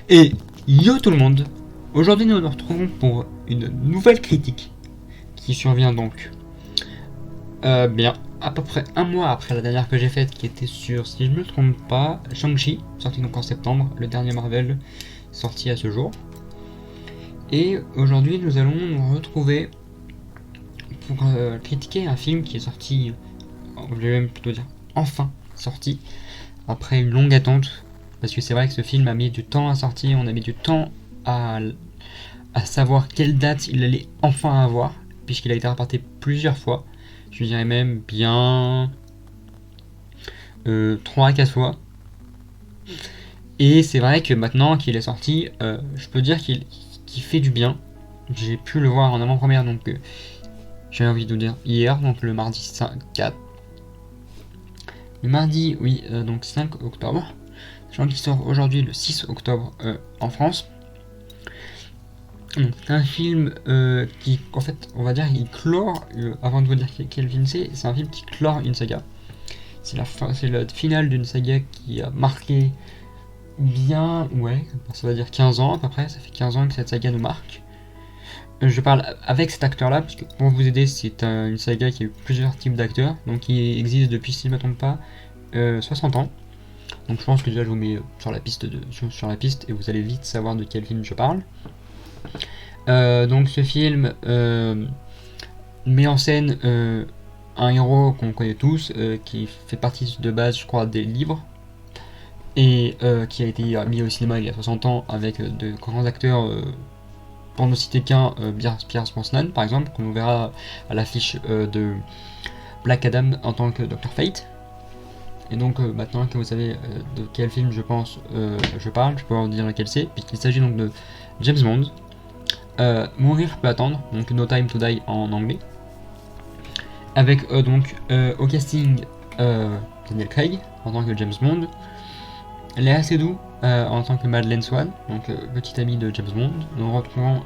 Et yo tout le monde. Aujourd'hui nous nous retrouvons pour une nouvelle critique qui survient donc bien à peu près un mois après la dernière que j'ai faite, qui était sur, si je ne me trompe pas, Shang-Chi, sorti donc en septembre, le dernier Marvel sorti à ce jour. Et aujourd'hui nous allons nous retrouver pour critiquer un film qui est sorti, je vais même plutôt dire enfin sorti, après une longue attente, parce que c'est vrai que ce film a mis du temps à sortir, on a mis du temps à, à savoir quelle date il allait enfin avoir, puisqu'il a été reporté plusieurs fois, je dirais même bien 3 à 4 fois. Et c'est vrai que maintenant qu'il est sorti, je peux dire qu'il fait du bien. J'ai pu le voir en avant-première, donc j'ai envie de vous dire hier, donc le mardi 4. Le mardi, oui, donc 5 octobre. Sachant qu'il sort aujourd'hui le 6 octobre en France. C'est un film qui, en fait, on va dire, il clore, avant de vous dire quel film c'est un film qui clore une saga. C'est la finale d'une saga qui a marqué bien, ouais, ça va dire 15 ans à peu près, ça fait 15 ans que cette saga nous marque. Je parle avec cet acteur-là, parce que pour vous aider, c'est une saga qui a eu plusieurs types d'acteurs, donc qui existe depuis, si je ne me trompe pas, 60 ans. Donc je pense que déjà je vous mets sur la piste et vous allez vite savoir de quel film je parle. Donc ce film met en scène un héros qu'on connaît tous, qui fait partie de base, je crois, des livres, et qui a été mis au cinéma il y a 60 ans avec de grands acteurs, pour ne citer qu'un, Pierce Brosnan par exemple, qu'on verra à l'affiche de Black Adam en tant que Dr. Fate. Et donc maintenant que vous savez de quel film je pense je parle, je peux vous dire lequel c'est, puisqu'il s'agit donc de James Bond. Mourir peut attendre, donc No Time to Die en anglais, avec donc au casting Daniel Craig en tant que James Bond, Léa Seydoux en tant que Madeleine Swan, donc petite amie de James Bond. Nous retrouvons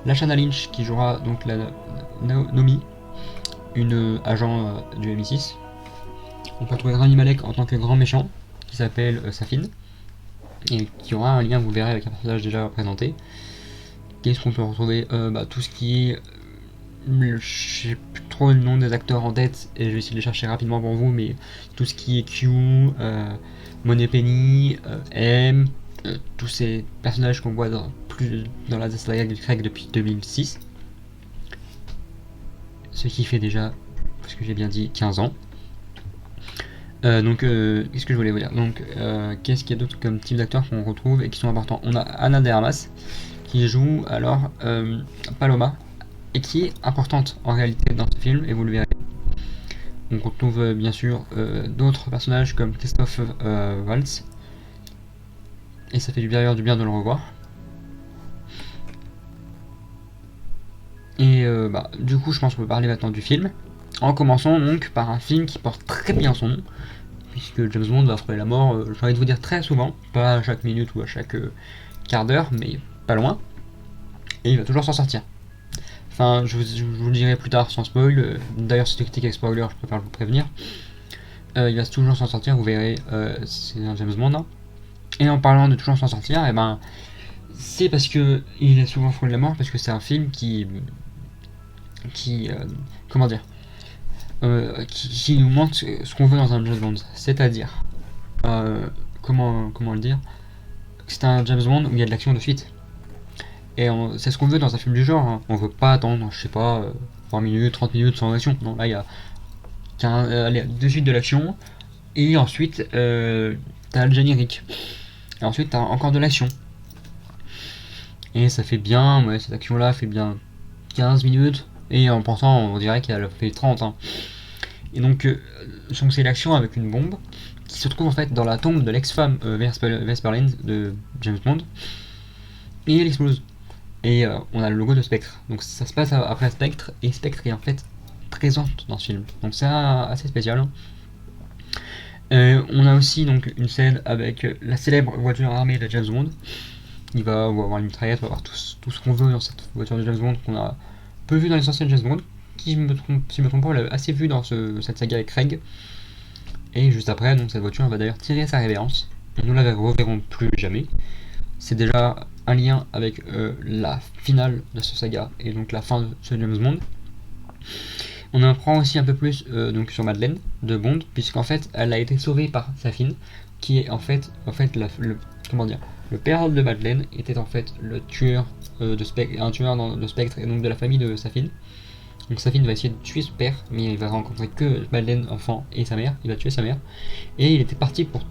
Lashana Lynch qui jouera donc la Nomi, une agent du MI6. On peut retrouver Rami Malek en tant que grand méchant qui s'appelle Safin, et qui aura un lien, vous verrez, avec un personnage déjà représenté. Qu'est-ce qu'on peut retrouver tout ce qui est... Je sais plus trop le nom des acteurs en tête, et je vais essayer de les chercher rapidement pour vous, mais tout ce qui est Q, Moneypenny, M, tous ces personnages qu'on voit dans la saga de Craig depuis 2006. Ce qui fait déjà, parce que j'ai bien dit, 15 ans. Qu'est-ce que je voulais vous dire? Donc, qu'est-ce qu'il y a d'autre comme type d'acteurs qu'on retrouve et qui sont importants? On a Anna de Armas qui joue alors Paloma, et qui est importante en réalité dans ce film, et vous le verrez. On retrouve bien sûr d'autres personnages comme Christophe Waltz, et ça fait du bien de le revoir. Et du coup, je pense qu'on peut parler maintenant du film, en commençant donc par un film qui porte très bien son nom, puisque James Bond va affronter la mort, j'ai envie de vous dire très souvent, pas à chaque minute ou à chaque quart d'heure, mais pas loin, et il va toujours s'en sortir. Enfin, je vous le dirai plus tard sans spoil, d'ailleurs c'est une critique avec spoiler, je préfère vous prévenir. Il va toujours s'en sortir, vous verrez, c'est un James Bond. Hein. Et en parlant de toujours s'en sortir, et c'est parce que il est souvent frôlé de la mort, parce que c'est un film qui comment dire, qui nous montre ce qu'on veut dans un James Bond, c'est-à-dire, comment le dire, c'est un James Bond où il y a de l'action de suite. Et c'est ce qu'on veut dans un film du genre, hein. On veut pas attendre, je sais pas, 20 minutes, 30 minutes sans action. Non, là il y a de suite de l'action, et ensuite t'as le générique. Et ensuite t'as encore de l'action. Et ça fait bien, ouais, cette action-là fait bien 15 minutes, et en pensant, on dirait qu'elle fait 30. Hein. Et donc c'est l'action avec une bombe qui se trouve en fait dans la tombe de l'ex-femme Vesper Lynd de James Bond, et elle explose. Et on a le logo de Spectre. Donc ça se passe après Spectre, et Spectre est en fait présente dans ce film. Donc c'est assez spécial. On a aussi donc une scène avec la célèbre voiture armée de James Bond. On va avoir une mitraillette, on va avoir tout ce qu'on veut dans cette voiture de James Bond qu'on a peu vu dans les anciennes James Bond. Qui, si je me trompe pas, on l'a assez vu dans cette saga avec Craig. Et juste après, donc cette voiture va d'ailleurs tirer sa révérence. Nous la reverrons plus jamais. c'est déjà un lien avec la finale de ce saga et donc la fin de ce James Bond. On apprend aussi un peu plus donc sur Madeleine de Bond, puisqu'en fait elle a été sauvée par Safin, qui est en fait comment dire, le père de Madeleine était en fait le tueur un tueur de Spectre et donc de la famille de Safin. Donc Safin va essayer de tuer son père, mais il va rencontrer que Madeleine enfant et sa mère. Il va tuer sa mère et il était parti pour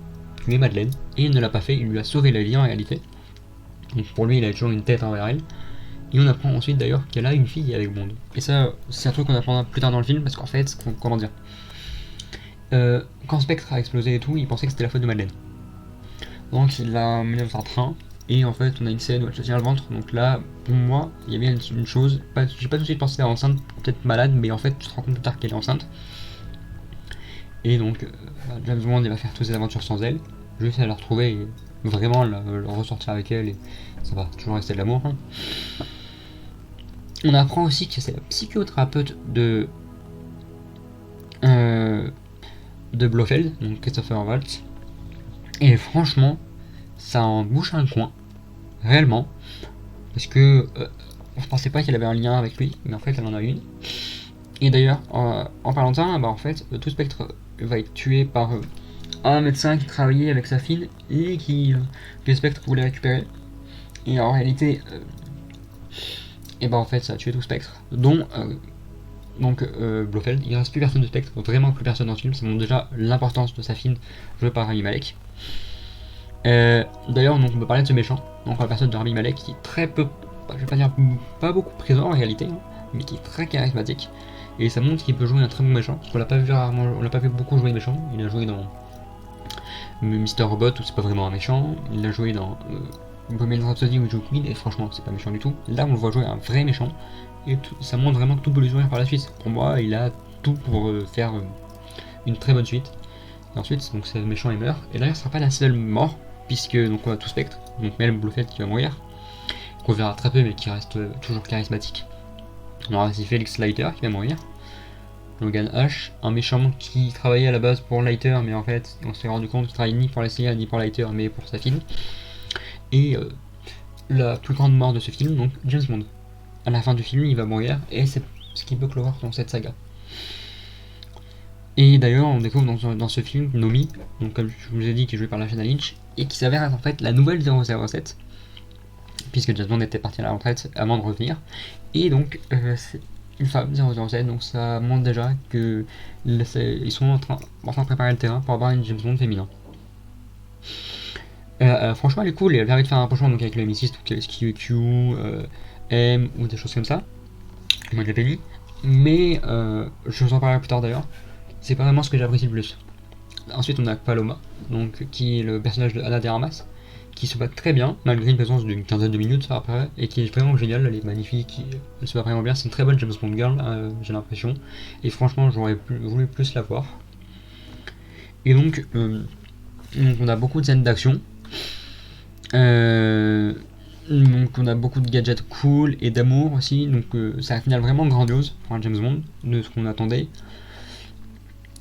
tuer Madeleine et il ne l'a pas fait. Il lui a sauvé la vie en réalité. Donc pour lui, il a toujours une tête envers elle. Et on apprend ensuite d'ailleurs qu'elle a une fille avec Bond. Et ça, c'est un truc qu'on apprendra plus tard dans le film parce qu'en fait, comment dire, quand Spectre a explosé et tout, il pensait que c'était la faute de Madeleine. Donc il l'a emmené dans un train. Et en fait, on a une scène où elle se tient le ventre. Donc là, pour moi, il y a bien une chose. J'ai pas tout de suite pensé à enceinte, peut-être malade, mais en fait, tu te rends compte plus tard qu'elle est enceinte. Et donc, James Bond, il va faire toutes ses aventures sans elle. Juste à la retrouver et vraiment la ressortir avec elle. Et ça va toujours rester de l'amour. Hein. On apprend aussi que c'est la psychothérapeute de Blofeld, donc Christopher Waltz. Et franchement, ça en bouche un coin, réellement, parce que on ne pensait pas qu'elle avait un lien avec lui, mais en fait elle en a une. Et d'ailleurs, en parlant de ça, en fait, tout Spectre va être tué par un médecin qui travaillait avec sa fille et que Spectre voulait récupérer. Et en réalité, et en fait ça a tué tout Spectre, dont Blofeld. Il ne reste plus personne de Spectre, vraiment plus personne dans le film. Ça montre déjà l'importance de sa fille jouée par Rami Malek. D'ailleurs, on peut parler de ce méchant, donc la personne de Rami Malek qui est très peu, je vais pas dire pas beaucoup présent en réalité, hein, mais qui est très charismatique. Et ça montre qu'il peut jouer un très bon méchant, parce qu'on l'a pas vu rarement, on l'a pas vu beaucoup jouer méchant. Il a joué dans Mr. Robot où c'est pas vraiment un méchant. Il a joué dans Bohemian Rhapsody où il joue Queen et franchement c'est pas méchant du tout. Là on le voit jouer un vrai méchant et ça montre vraiment que tout peut lui sourire par la suite. Pour moi il a tout pour faire une très bonne suite. Et ensuite donc ce méchant il meurt. Et d'ailleurs ce sera pas la seule mort puisque donc on a tout Spectre, donc même Blofeld qui va mourir, qu'on verra très peu mais qui reste toujours charismatique. On aura aussi Felix Leiter qui va mourir. Logan H, un méchant qui travaillait à la base pour Leiter, mais en fait on s'est rendu compte qu'il travaillait ni pour la CIA ni pour Leiter mais pour sa fille. Et la plus grande mort de ce film, donc James Bond. À la fin du film, il va mourir et c'est ce qui peut clore dans cette saga. Et d'ailleurs, on découvre dans ce film Nomi, donc comme je vous ai dit, qui est jouée par Lashana Lynch, et qui s'avère être en fait la nouvelle 007, puisque James Bond était parti à la retraite avant de revenir. Et donc, c'est une femme 007, donc ça montre déjà que ils sont en train de préparer le terrain pour avoir une James Bond féminin. Franchement, elle est cool et elle permet de faire un rapprochement donc, avec le M6, donc SQQ, M ou des choses comme ça. Moi je l'ai pas dit, mais je vous en parlerai plus tard d'ailleurs. C'est pas vraiment ce que j'apprécie le plus. Ensuite, on a Paloma, donc, qui est le personnage de Ana de Armas, qui se bat très bien, malgré une présence d'une quinzaine de minutes après, et qui est vraiment géniale, elle est magnifique, elle se bat vraiment bien, c'est une très bonne James Bond girl, j'ai l'impression, et franchement j'aurais voulu plus la voir. Et donc on a beaucoup de scènes d'action, donc on a beaucoup de gadgets cool et d'amour aussi, donc c'est un final vraiment grandiose pour un James Bond, de ce qu'on attendait.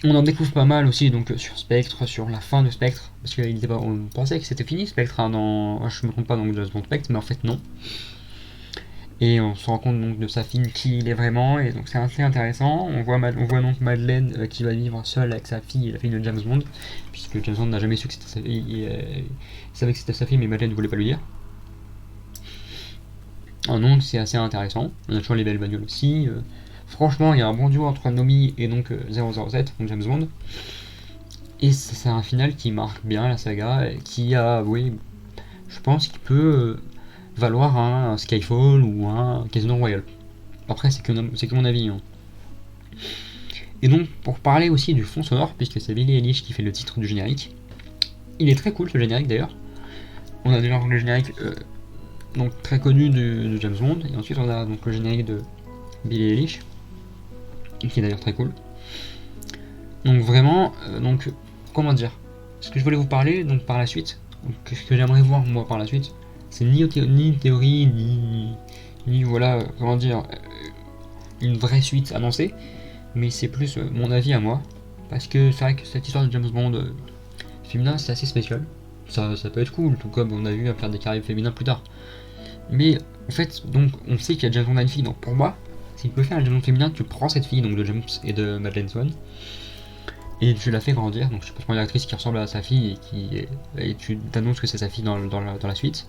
On en découvre pas mal aussi donc sur Spectre, sur la fin de Spectre, parce qu'on pensait que c'était fini Spectre, je me trompe pas dans James Bond Spectre, mais en fait non. Et on se rend compte donc de sa fille qui il est vraiment, et donc c'est assez intéressant. On voit donc Madeleine qui va vivre seule avec sa fille, la fille de James Bond, puisque James Bond n'a jamais su que c'était sa fille, il savait que c'était sa fille, mais Madeleine ne voulait pas lui dire. Donc c'est assez intéressant. On a toujours les belles bagnoles aussi. Franchement, il y a un bon duo entre Nomi et donc 007, donc James Bond. Et c'est un final qui marque bien la saga, et qui a, oui, je pense qu'il peut valoir un Skyfall ou un Casino Royale. Après, c'est que mon avis. Hein. Et donc, pour parler aussi du fond sonore, puisque c'est Billie Eilish qui fait le titre du générique, il est très cool ce générique d'ailleurs. On a déjà le générique donc très connu de James Bond, et ensuite on a donc le générique de Billie Eilish, qui est d'ailleurs très cool. Donc vraiment, comment dire, ce que je voulais vous parler donc par la suite, ce que j'aimerais voir moi par la suite, c'est ni théorie, ni voilà, comment dire, une vraie suite annoncée, mais c'est plus mon avis à moi, parce que c'est vrai que cette histoire de James Bond féminin c'est assez spécial, ça peut être cool, tout comme on a vu à faire des carrières féminins plus tard. Mais en fait, donc on sait qu'il y a James Bond à une fille, donc pour moi, si tu peux faire un James Bond féminin, tu prends cette fille, donc de James et de Madeleine Swan, et tu la fais grandir, donc je peux prendre une actrice qui ressemble à sa fille et tu t'annonces que c'est sa fille dans la suite.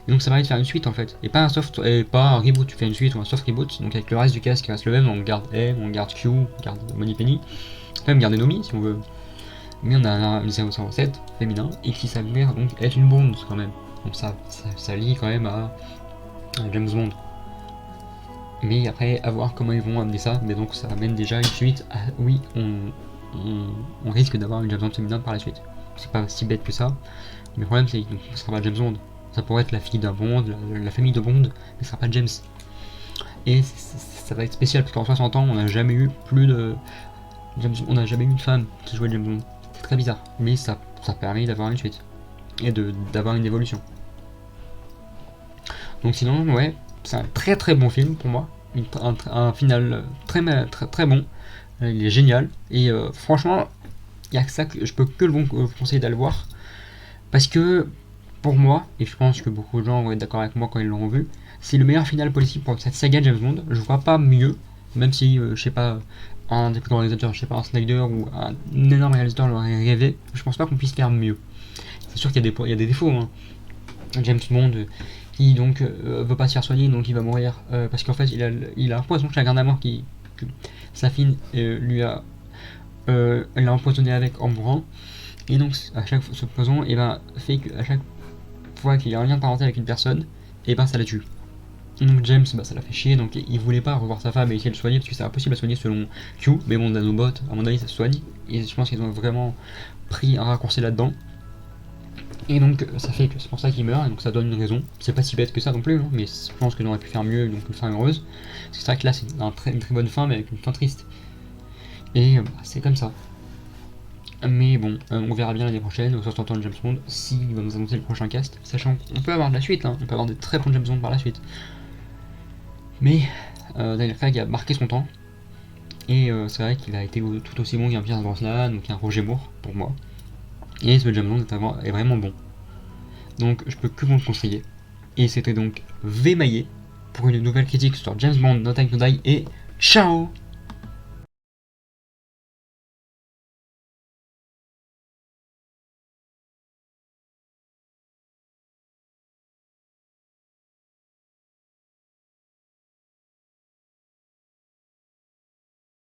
Et donc ça permet de faire une suite en fait, et pas un reboot, tu fais une suite ou un soft reboot, donc avec le reste du cast qui reste le même, on garde M, on garde Q, on garde Moneypenny, on peut même garder Nomi si on veut. Mais on a un 007 féminin et qui s'avère donc être une Bond quand même. Donc ça lie quand même à James Bond. Mais après, à voir comment ils vont amener ça. Mais donc ça amène déjà une suite à oui, on risque d'avoir une James Bond féminin par la suite. C'est pas si bête que ça. Mais le problème c'est que ce sera pas James Bond. Ça pourrait être la fille d'un Bond, la famille de Bond, mais ce sera pas James. Et ça va être spécial parce qu'en 60 ans, on n'a jamais eu plus de on n'a jamais eu une femme qui jouait James Bond. C'est très bizarre, mais ça permet d'avoir une suite et d'avoir une évolution. Donc sinon, ouais, c'est un très très bon film pour moi, un final très bon. Il est génial et franchement, il y a que ça que je peux que le conseiller d'aller voir parce que pour moi, et je pense que beaucoup de gens vont être d'accord avec moi quand ils l'auront vu, c'est le meilleur final possible pour cette saga James Bond. Je vois pas mieux, même si je sais pas, un des plus grands réalisateurs, je sais pas, un Snyder ou un énorme réalisateur l'aurait rêvé, je pense pas qu'on puisse faire mieux. C'est sûr qu'il y a des défauts, hein. James Bond qui donc veut pas se faire soigner, donc il va mourir parce qu'en fait il a un poison chagrin d'amour que sa fille lui a l'a empoisonné avec en mourant, et donc à chaque ce poison fait qu'à chaque fois qu'il a un lien de parenté avec une personne, et ça la tue. Donc James, ça l'a fait chier, donc il voulait pas revoir sa femme et essayer de le soigner parce que c'est impossible à soigner selon Q, mais bon, Nanobot, à mon avis, ça se soigne, et je pense qu'ils ont vraiment pris un raccourci là-dedans. Et donc ça fait que c'est pour ça qu'il meurt, et donc ça donne une raison. C'est pas si bête que ça non plus, hein, mais je pense qu'ils auraient pu faire mieux, donc une fin heureuse. Parce que c'est vrai que là c'est une très bonne fin, mais avec une fin triste. Et c'est comme ça. Mais bon, on verra bien l'année prochaine, au 60 ans de James Bond, s'il va nous annoncer le prochain cast, sachant qu'on peut avoir de la suite, hein, on peut avoir des très bons James Bond par la suite. Mais Daniel Craig a marqué son temps, et c'est vrai qu'il a été tout aussi bon qu'un Pierce Brosnan ou qu'un Roger Moore, pour moi. Et ce James Bond est vraiment bon. Donc je peux que vous le conseiller. Et c'était donc V Maillet pour une nouvelle critique sur James Bond No Time to Die, et ciao!